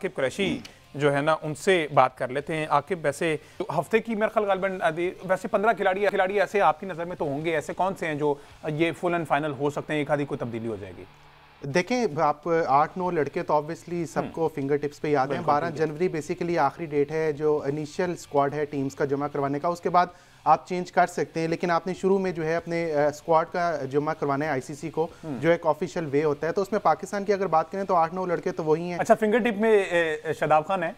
आकिब कुरैशी जो है ना उनसे बात कर लेते हैं। आकिब, वैसे हफ्ते की मेरे ख्याल गालिबन वैसे 15 खिलाड़ी ऐसे आपकी नज़र में तो होंगे, ऐसे कौन से हैं जो ये फुल एंड फाइनल हो सकते हैं, एक आधी कोई तब्दीली हो जाएगी? देखें, आप 8-9 लड़के तो ऑब्वियसली सबको फिंगर टिप्स पे याद हैं। 12 जनवरी बेसिकली आखिरी डेट है जो इनिशियल स्क्वाड है टीम्स का जमा करवाने का। उसके बाद आप चेंज कर सकते हैं, लेकिन आपने शुरू में जो है अपने स्क्वाड का जमा करवाना है आईसीसी को, जो एक ऑफिशियल वे होता है। तो उसमें पाकिस्तान की अगर बात करें तो 8-9 लड़के तो वही हैं। अच्छा, फिंगर टिप में शादाब खान है?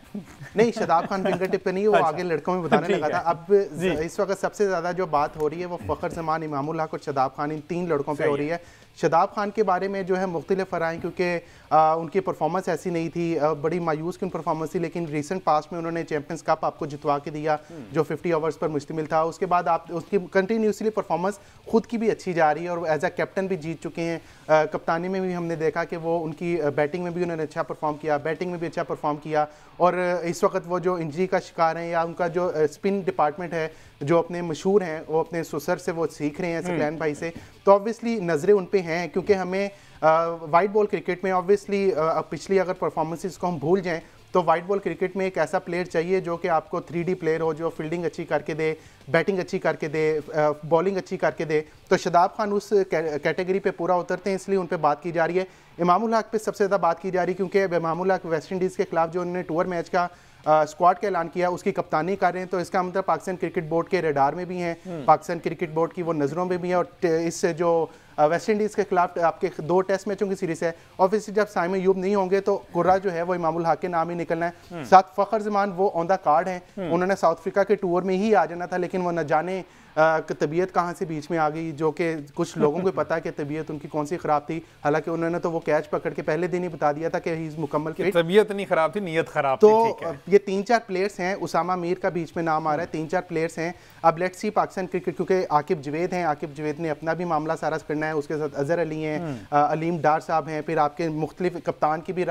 नहीं, शादाब खान फिंगर टिप पे नहीं, वो आगे लड़कों में बताने लगा था। अब इस वक्त सबसे ज्यादा जो बात हो रही है वो फखर जमान, इमामुल हक और शादाब खान, इन 3 लड़कों पे हो रही है। शादाब खान के बारे में जो है मुख्तलिफ फ़राएं, क्योंकि उनकी परफॉर्मेंस ऐसी नहीं थी, बड़ी मायूस की परफॉर्मेंस थी, लेकिन रिसेंट पास्ट में उन्होंने चैंपियंस कप आपको जितवा के दिया जो 50 ओवर्स पर मुश्तमिल था। उसके बाद आप उसकी कंटिन्यूसली परफॉर्मेंस खुद की भी अच्छी जा रही है और एज अ कैप्टन भी जीत चुके हैं। कप्तानी में भी हमने देखा कि वो उनकी बैटिंग में भी उन्होंने अच्छा परफॉर्म किया, बैटिंग में भी अच्छा परफॉर्म किया। और इस वक्त वो जो इंजरी का शिकार हैं या उनका जो स्पिन डिपार्टमेंट है जो अपने मशहूर हैं, वो अपने सुसर से वो सीख रहे हैं, सकलैन भाई से। तो ऑब्वियसली नज़रें उन पे हैं, क्योंकि हमें वाइट बॉल क्रिकेट में ऑब्वियसली पिछली अगर परफॉर्मेंसेस को हम भूल जाएं तो वाइट बॉल क्रिकेट में एक ऐसा प्लेयर चाहिए जो कि आपको 3D प्लेयर हो, जो फील्डिंग अच्छी करके दे, बैटिंग अच्छी करके दे, बॉलिंग अच्छी करके दे। तो शादाब खान उस कैटेगरी पे पूरा उतरते हैं, इसलिए उन पे बात की जा रही है। इमामुल हक पे सबसे ज़्यादा बात की जा रही है, क्योंकि इमामुल हक वेस्ट इंडीज़ के खिलाफ जो उन्होंने टूर मैच का स्क्वाड का ऐलान किया, उसकी कप्तानी कर रहे हैं। तो इसका मतलब पाकिस्तान क्रिकेट बोर्ड के रडार में भी हैं, पाकिस्तान क्रिकेट बोर्ड की वो नज़रों में भी है। और इससे जो वेस्ट इंडीज़ के खिलाफ आपके 2 टेस्ट मैचों की सीरीज है, ऑब्वियसली जब साइम अयूब नहीं होंगे तो कुर्रा जो है वो इमामुल हक के नाम ही निकलना है। साथ फखर जमान वो ऑन द कार्ड हैं, उन्होंने साउथ अफ्रीका के टूर में ही आ जाना था, लेकिन वो न जाने तबीयत कहाँ से बीच में आ गई, जो कि कुछ लोगों को पता है कि तबीयत उनकी कौन सी खराब थी। हालांकि उन्होंने तो वो कैच पकड़ के पहले दिन ही बता दिया था कि ही इज मुकम्मल फिट। तबीयत नहीं खराब थी, नीयत खराब तो थी। ये 3-4 प्लेयर्स हैं, उसामा मीर का बीच में नाम आ रहा है, 3-4 प्लेयर्स हैं। अब लेट्स सी पाकिस्तान क्रिकेट, क्योंकि आकिब जवेद हैं, आकिब जवेद ने अपना भी मामला सारा करना है, उसके साथ अजहर अली हैं, अलीम डार साहब हैं, फिर आपके मुख्तलिफ कप्तान की भी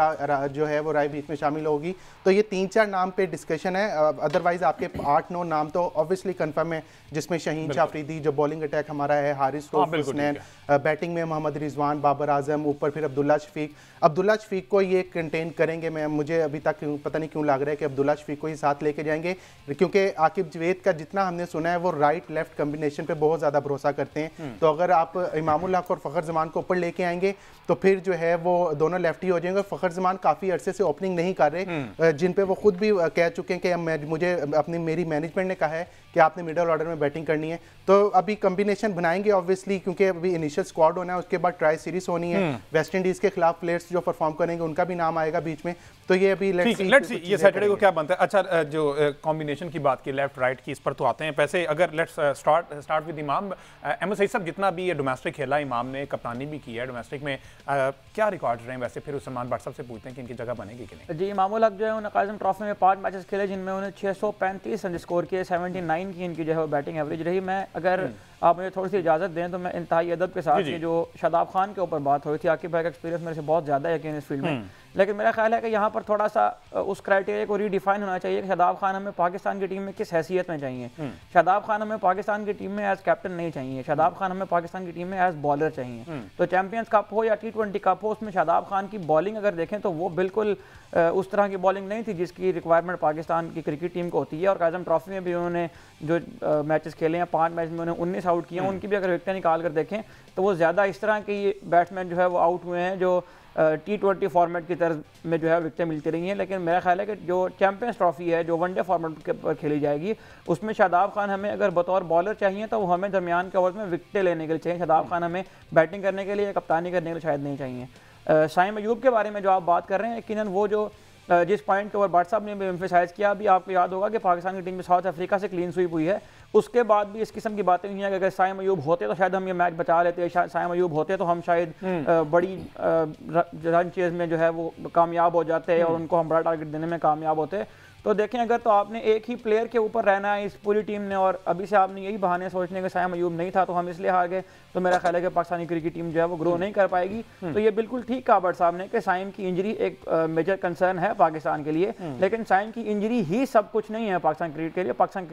जो है वो राय बीच में शामिल होगी। तो ये 3-4 नाम पे डिस्कशन है। अदरवाइज आपके 8-9 नाम तो ऑब्वियसली कन्फर्म है, जिसमें शहीन शाह अफरीदी जो बॉलिंग अटैक हमारा है, हारिस हुसैन, बैटिंग में मोहम्मद रिजवान, बाबर आजम, ऊपर फिर अब्दुल्ला शफीक को ये कंटेन करेंगे। मुझे अभी तक पता नहीं क्यों लग रहा है कि अब्दुल्ला शफीक को ही साथ लेके जाएंगे, क्योंकि आकिब जवेद का जितना हमने सुना है वो राइट लेफ्ट कॉम्बिनेशन पे बहुत ज़्यादा भरोसा करते हैं। तो अगर आप इमामुल हक और फखर जमान को ऊपर लेके आएंगे तो फिर जो है वो दोनों लेफ्टी हो जाएंगे। फखर जमान काफ़ी अरसे से ओपनिंग नहीं कर रहे, जिन पे वो खुद भी कह चुके हैं कि मुझे मेरी मैनेजमेंट ने कहा है कि आपने मिडल ऑर्डर में बैटिंग करनी है। तो अभी कॉम्बिनेशन बनाएंगे ऑब्वियसली, क्योंकि अभी इनिशियल स्क्वाड होना है, उसके बाद ट्राई सीरीज होनी है। वेस्ट इंडीज के खिलाफ प्लेयर्स जो परफॉर्म करेंगे उनका भी नाम आएगा बीच में। तो ये अभी लेट्स सी ये सैटरडे को क्या बनता है। अच्छा, जो कॉम्बिनेशन की बात की लेफ्ट राइट की, इस पर तो आते हैं। वैसे अगर लेट्स स्टार्ट विद इमाम। अहमद सईद साहब, जितना भी ये डोमेस्टिक खेला, इमाम ने कप्तानी भी की है डोमेस्टिक में, क्या रिकॉर्ड रहे हैं वैसे? फिर सलमान भट्ट साहब से पूछते हैं कि इनकी जगह बनेगी कि नहीं। जी, इमामुल हक जो है उन्होंने काज़िम ट्रॉफी में 5 मैचेस खेले, जिनमें उन्हें 635 रन स्कोर किए, 79 की इनकी जो है बैटिंग एवरेज रही। मैं अगर आप मुझे थोड़ी सी इजाज़त दें तो मैं इंतहाई अदब के साथ ये जो शादाब खान के ऊपर बात हो रही थी, आकिब भाई का एक्सपीरियंस मेरे से बहुत ज़्यादा है कि इस फील्ड में, लेकिन मेरा ख्याल है कि यहाँ पर थोड़ा सा उस क्राइटेरिया को रीडिफाइन होना चाहिए कि शादाब खान हमें पाकिस्तान की टीम में किस हैसियत में चाहिए। शादाब खान हमें पाकिस्तान की टीम में एज कैप्टन नहीं चाहिए, शादाब खान हमें पाकिस्तान की टीम में एज बॉलर चाहिए। तो चैंपियंस कप हो या T20 कप हो, उसमें शादाब खान की बॉलिंग अगर देखें तो वो बिल्कुल उस तरह की बॉलिंग नहीं थी जिसकी रिक्वायरमेंट पाकिस्तान की क्रिकेट टीम को होती है। और काज़म ट्रॉफी में भी उन्होंने जो मैचेस खेले हैं, 5 मैच में उन्होंने 19 आउट किए हैं। उनकी भी अगर विकेटें निकाल कर देखें तो वो ज़्यादा इस तरह के बैट्समैन जो है वो आउट हुए हैं जो T20 फॉर्मेट की तरह में जो है विकेटें मिलती रही हैं। लेकिन मेरा ख्याल है कि जो चैंपियंस ट्रॉफी है जो वनडे फॉर्मेट के पर खेली जाएगी, उसमें शादाब खान हमें अगर बतौर बॉलर चाहिए तो वो हमें दरमियान के ओवर्स में विकेटें लेने के लिए चाहिए। शादाब खान हमें बैटिंग करने के लिए, कप्तानी करने के लिए शायद नहीं चाहिए। साइम अयूब के बारे में जो आप बात कर रहे हैं, यकीनन वो जो जिस पॉइंट के ऊपर भट्ट साहब ने भी एम्फेसाइज किया, अभी आपको याद होगा कि पाकिस्तान की टीम में साउथ अफ्रीका से क्लीन स्वीप हुई है, उसके बाद भी इस किस्म की बातें नहीं है कि अगर साइम अयूब होते तो शायद हम ये मैच बचा लेते, साइम अयूब होते तो हम शायद बड़ी रन चेज में जो है वो कामयाब हो जाते और उनको हम बड़ा टारगेट देने में कामयाब होते। तो देखें, अगर तो आपने एक ही प्लेयर के ऊपर रहना है इस पूरी टीम ने, और अभी से आपने यही बहाने सोचने के साइम अयूब नहीं था तो हम इसलिए हार गए, तो मेरा ख्याल है कि पाकिस्तानी क्रिकेट टीम जो है वो ग्रो नहीं कर पाएगी। तो ये बिल्कुल ठीक कहा भट्ट साहब ने कि साइम की इंजरी एक मेजर कंसर्न है, पाकिस्तान के लिए, लेकिन साइन की इंजरी ही सब कुछ नहीं है पाकिस्तान क्रिकेट के लिए। पाकिस्तान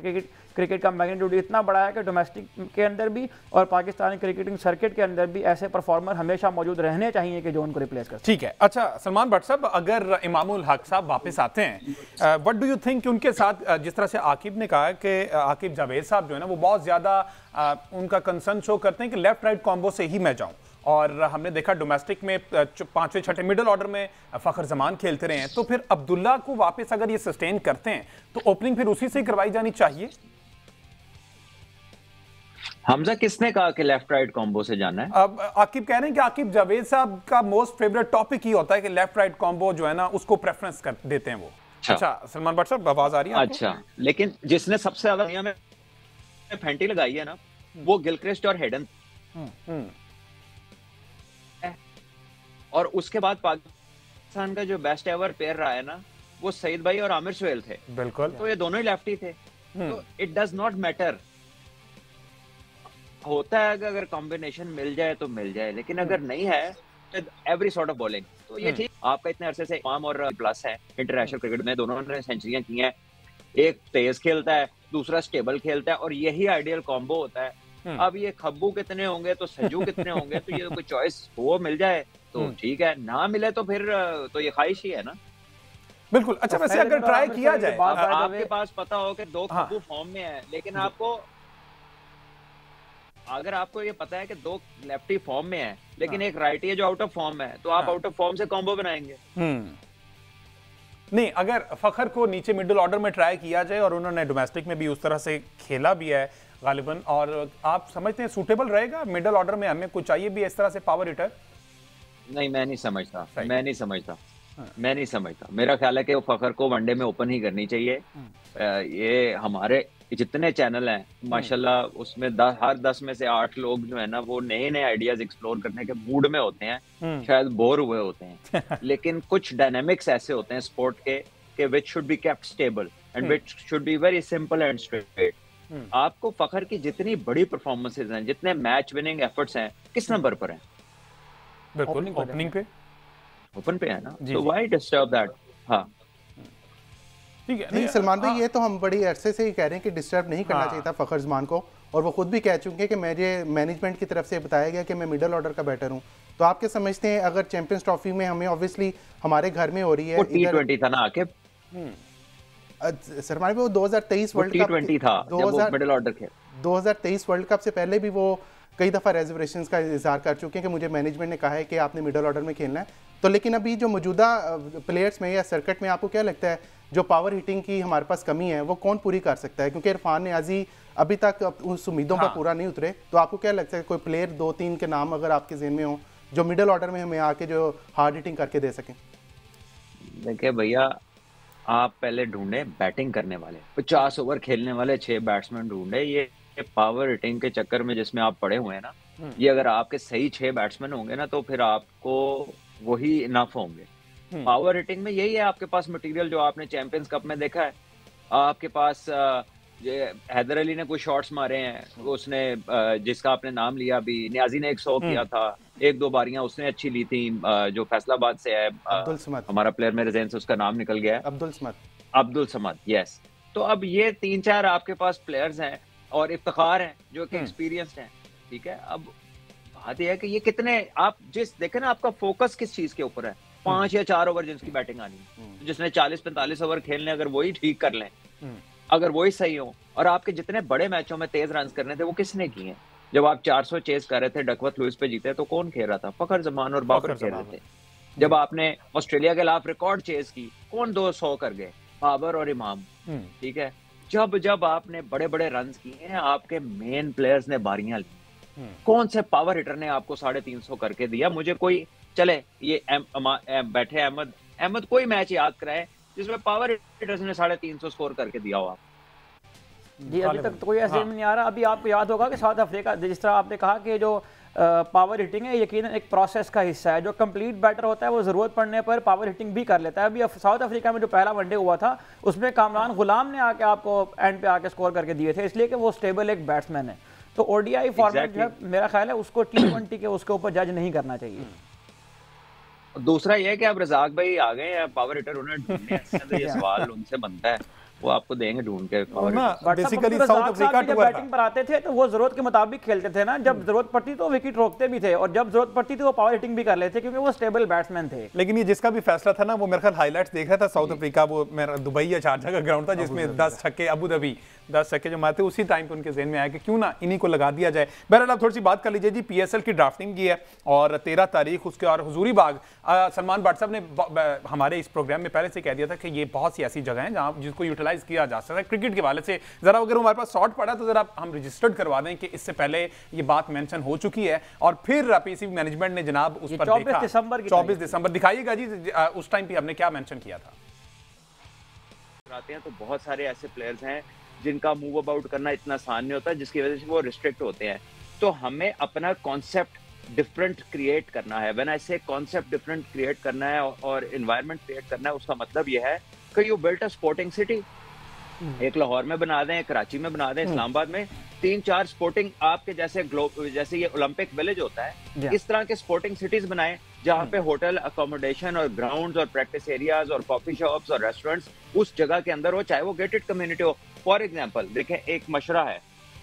क्रिकेट का मैग्नीट्यूड इतना बड़ा है कि डोमेस्टिक के अंदर भी और पाकिस्तानी क्रिकेटिंग सर्किट के अंदर भी ऐसे परफॉर्मर हमेशा मौजूद रहने चाहिए कि जो उनको रिप्लेस कर। ठीक है, अच्छा सलमान भट्ट साहब, अगर इमामुल हक साहब वापस आते हैं, व्हाट डू यू थिंक उनके साथ जिस तरह से आकिब ने कहा कि आकिब जावेद साहब जो है ना वो बहुत ज्यादा उनका कंसर्न शो करते हैं कि लेफ्ट राइट कॉम्बो से ही मैं जाऊं, और हमने देखा डोमेस्टिक में पांचवें छठे मिडिल ऑर्डर में फखर जमान खेलते रहे हैं, तो फिर अब्दुल्ला को वापस अगर ये सस्टेन करते हैं तो ओपनिंग फिर उसी से करवाई जानी चाहिए। हमजा किसने कहा कि लेफ्ट राइट कॉम्बो से जाना है? अब आकिब कह रहे हैं कि आकिब जावेद साहब का मोस्ट फेवरेट टॉपिक ही होता है कि लेफ्ट राइट कॉम्बो जो है ना उसको प्रेफरेंस कर देते हैं वो। अच्छा सलमान भट्ट साहब आवाज आ रही है आपको? अच्छा, लेकिन जिसने सबसे ज्यादा दुनिया में फेंटी लगाई है ना वो गिलक्रिस्ट और हेडन, और उसके बाद पाकिस्तान का जो बेस्ट एवर पेयर रहा है ना वो सईद भाई और आमिर सुहेल थे। बिल्कुल, तो ये दोनों ही लेफ्टी थे। तो इट डज नॉट मैटर, होता है अगर कॉम्बिनेशन मिल जाए तो मिल जाए, लेकिन अगर नहीं है एवरी सॉर्ट ऑफ बॉलिंग तो ये ठीक। आपका इतने अरसे से इमाम और प्लस है इंटरनेशनल क्रिकेट में, दोनों ने सेंचुरियां की हैं, एक तेज खेलता है दूसरा स्टेबल खेलता है, और यही आइडियल कॉम्बो होता है। अब ये खब्बू कितने होंगे तो सजू कितने होंगे, तो ये कोई चॉइस वो मिल जाए तो ठीक है, ना मिले तो फिर तो ये ख्वाहिश ही है ना। बिल्कुल। अच्छा, वैसे अगर ट्राई किया जाए, आपके पास पता हो कि दो खब्बू फॉर्म में है, लेकिन आपको अगर आपको ये पता है कि दो लेफ्टी फॉर्म में है लेकिन एक राइटी है जो आउट ऑफ फॉर्म है, तो आप आउट ऑफ फॉर्म से कॉम्बो बनाएंगे। नहीं, अगर फखर को नीचे मिडिल ऑर्डर में ट्राई किया जाए, और उन्होंने डोमेस्टिक में भी उस तरह से खेला भी है गालिबन, और आप समझते हैं सूटेबल रहेगा मिडिल ऑर्डर में? हमें कुछ चाहिए भी इस तरह से पावर हिटर? नहीं, मैं नहीं समझता। मेरा ख्याल है कि वो फखर को वनडे में ओपन ही करनी चाहिए। ये हमारे जितने चैनल हैं माशाल्लाह उसमें हर 10 में से 8 लोग जो है ना वो नए नए आइडियाज एक्सप्लोर करने के मूड में होते हैं, शायद बोर हुए होते हैं लेकिन कुछ डायनामिक्स ऐसे होते हैं स्पोर्ट के which should be kept stable and which should be very simple and straight. आपको फखर की जितनी बड़ी परफॉर्मेंसेज हैं, जितने मैच विनिंग एफर्ट्स हैं, किस नंबर पर हैं? बिल्कुल ओपन पे है ना, तो व्हाई डिस्टर्ब दैट? हाँ ठीक है। नहीं सलमान भाई, ये तो हम बड़ी अरसे से ही कह रहे हैं कि डिस्टर्ब नहीं करना चाहिए था फखर जमान को, और वो खुद भी कह चुके हैं कि मुझे मैनेजमेंट की तरफ से बताया गया कि मैं मिडिल ऑर्डर का बैटर हूं। तो आप क्या समझते हैं, अगर चैंपियंस ट्रॉफी में हमें ऑब्वियसली हमारे घर में हो रही है, T20 था ना आके सलमान भाई, वो 2023 वर्ल्ड कप T20 था जब वो मिडिल ऑर्डर खेल 2023 वर्ल्ड कप से पहले भी वो कई दफ़ा रेजर्वेशंस का इजहार कर चुके हैं कि मुझे मैनेजमेंट ने कहा है कि आपने मिडिल ऑर्डर में खेलना है। तो लेकिन अभी जो मौजूदा प्लेयर्स में या सर्किट में आपको क्या लगता है जो पावर हिटिंग की हमारे पास कमी है वो कौन पूरी कर सकता है? क्योंकि इरफान नियाजी अभी तक उस उम्मीदों पर पूरा नहीं उतरे, तो आपको क्या लगता है कोई प्लेयर 2-3 के नाम अगर आपके ज़हन में हो जो मिडिल ऑर्डर में हमें आके जो हार्ड हिटिंग करके दे सकें? देखिए भैया, आप पहले ढूंढे बैटिंग करने वाले 50 ओवर खेलने वाले 6 बैट्समैन ढूंढे। ये पावर हिटिंग के चक्कर में जिसमें आप पड़े हुए हैं ना, ये अगर आपके सही 6 बैट्समैन होंगे ना तो फिर आपको वही इनफ होंगे। पावर हिटिंग में यही है, आपके पास मटेरियल जो आपने चैंपियंस कप में देखा है, आपके पास हैदर अली ने कुछ शॉट्स मारे हैं, उसने जिसका आपने नाम लिया अभी, नियाजी ने 100 किया था, 1-2 बारियां उसने अच्छी ली थी। जो फैसलाबाद से है हमारा प्लेयर, मेरे ज़हन से उसका नाम निकल गया है, अब्दुल समद, यस। तो अब ये 3-4 आपके पास प्लेयर्स हैं और इफ्तिखार हैं जो कि एक्सपीरियंस्ड हैं, ठीक है। अब बात यह है कि ये कितने, आप जिस देखें ना आपका फोकस किस चीज के ऊपर है, 5 या 4 ओवर जिसकी बैटिंग आनी है, जिसने 40-45 ओवर खेलने, अगर वही ठीक कर लें, अगर वही सही हो, और आपके जितने बड़े मैचों में तेज रन करने थे वो किसने किए? जब आप 400 चेस कर रहे थे, डकवर्थ लुइस पे जीते, तो कौन खेल रहा था? फखर जमान और बाबर खेल रहे थे। जब आपने ऑस्ट्रेलिया के खिलाफ रिकॉर्ड चेस की, कौन 200 कर गए? बाबर और इमाम, ठीक है। जब आपने बड़े बड़े रन किए हैं, आपके मेन प्लेयर्स ने बारियां ली। कौन से पावर हिटर ने आपको 350 करके दिया? मुझे कोई चले ये बैठे अहमद कोई मैच याद कराए जिसमें पावर हिटर्स ने 350 स्कोर करके दिया हो आप? जी अभी तक तो कोई ऐसे नहीं आ रहा। अभी आपको याद होगा कि साउथ अफ्रीका, जिस तरह आपने कहा कि जो पावर हिटिंग है यकीनन एक प्रोसेस का हिस्सा है। जो कंप्लीट बैटर होता है वो ज़रूरत पड़ने पर पावर हिटिंग भी कर लेता है। अभी साउथ अफ्रीका में जो पहला वनडे हुआ था उसमें कामरान गुलाम ने आके आपको एंड पे आके स्कोर करके दिए थे, इसलिए कि वो स्टेबल एक बैट्समैन है। तो ओडीआई फॉर्मेट जो है मेरा ख्याल है उसको T20 के उसके ऊपर जज नहीं करना चाहिए। दूसरा ये है कि अब रजाक भाई आ गए हैं पावर हिटर, उन्हें ढूंढने हैं, तो ये सवाल उनसे बनता है, वो आपको देंगे ढूंढ के power hitter. Basically south Africa tour batting पर आते थे तो वो जरूरत के मुताबिक खेलते थे ना, जब जरूरत पड़ती तो विकेट रोकते भी थे, और जब जरूरत पड़ती थी वो पावर हिटिंग भी कर लेते थे, क्योंकि वो स्टेबल बैट्समैन थे। लेकिन ये जिसका भी फैसला था ना, वो मेरे ख्याल हाईलाइट्स देख रहा था साउथ अफ्रीका, वो मेरा दुबई या शारजा का ग्राउंड था जिसमें 10 छक्के, अबू धाबी 10 छक्के जो मारते, उसी टाइम पे उनके ज़हन में आया कि क्यों ना इन्हीं को लगा दिया जाए। बहरहाल आप थोड़ी सी बात कर लीजिए जी, पीएसएल की ड्राफ्टिंग की है और 13 तारीख उसके, और हुजूरी बाग सलमान भट्ट साहब ने हमारे इस प्रोग्राम में पहले से कह दिया था कि ये बहुत सी ऐसी जगह हैं जहाँ जिसको यूटिलाइज किया जा सकता है क्रिकेट के वाले से। जरा अगर हमारे पास शॉर्ट पड़ा तो जरा हम रजिस्टर्ड करवा दें कि इससे पहले ये बात मेंशन हो चुकी है, और फिर पीसीबी मैनेजमेंट ने जनाब उस पर 24 दिसंबर दिखाइएगा जी, उस टाइम पे हमने क्या मेंशन किया था। आते हैं तो बहुत सारे ऐसे प्लेयर्स हैं जिनका मूव अबाउट करना इतना आसान नहीं होता, जिसकी वजह से वो रिस्ट्रिक्ट होते हैं। तो हमें अपना कॉन्सेप्ट डिफरेंट क्रिएट करना है। व्हेन आई से कॉन्सेप्ट डिफरेंट क्रिएट करना है और एनवायरनमेंट क्रिएट करना है, उसका मतलब ये है कि you built a sporting city. एक लाहौर में बना दें, कराची में बना दें, इस्लामाबाद में 3-4 स्पोर्टिंग आपके जैसे जैसे ये ओलंपिक विलेज होता है, इस तरह के स्पोर्टिंग सिटीज बनाएं जहाँ पे होटल अकोमोडेशन और ग्राउंड्स और प्रैक्टिस एरियाज और कॉफी शॉप्स और रेस्टोरेंट्स उस जगह के अंदर हो, चाहे वो गेटेड कम्युनिटी हो। फॉर एग्जाम्पल देखें, एक मशरा है,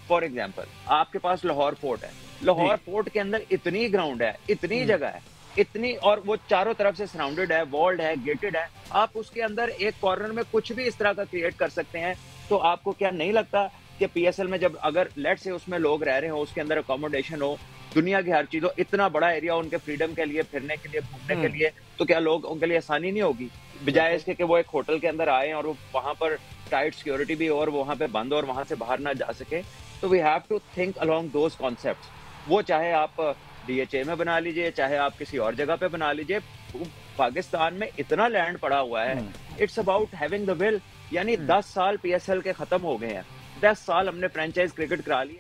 फॉर एग्जाम्पल आपके पास लाहौर फोर्ट है, लाहौर फोर्ट के अंदर इतनी ग्राउंड है, इतनी जगह है, इतनी, और वो चारों तरफ से सराउंडेड है, वॉल्ड है, गेटेड है, आप उसके अंदर एक कॉर्नर में कुछ भी इस तरह का क्रिएट कर सकते हैं। तो आपको क्या नहीं लगता कि पीएसएल में जब अगर लेट से उसमें लोग रह रहे हो, उसके अंदर अकोमोडेशन हो, दुनिया की हर चीज हो, इतना बड़ा एरिया उनके फ्रीडम के लिए, फिरने के लिए, घूमने के लिए, तो क्या लोग उनके लिए आसानी नहीं होगी, बजाय इसके कि वो एक होटल के अंदर आए और वो वहां पर टाइट सिक्योरिटी भी हो और वहां पे बंद और वहां से बाहर ना जा सके। तो we have to think along those concepts. वो चाहे आप डीएचए में बना लीजिए, चाहे आप किसी और जगह पे बना लीजिए, पाकिस्तान में इतना लैंड पड़ा हुआ है। It's about having the will. यानी 10 साल पीएसएल के खत्म हो गए हैं, 10 साल हमने फ्रेंचाइज क्रिकेट करा लिया।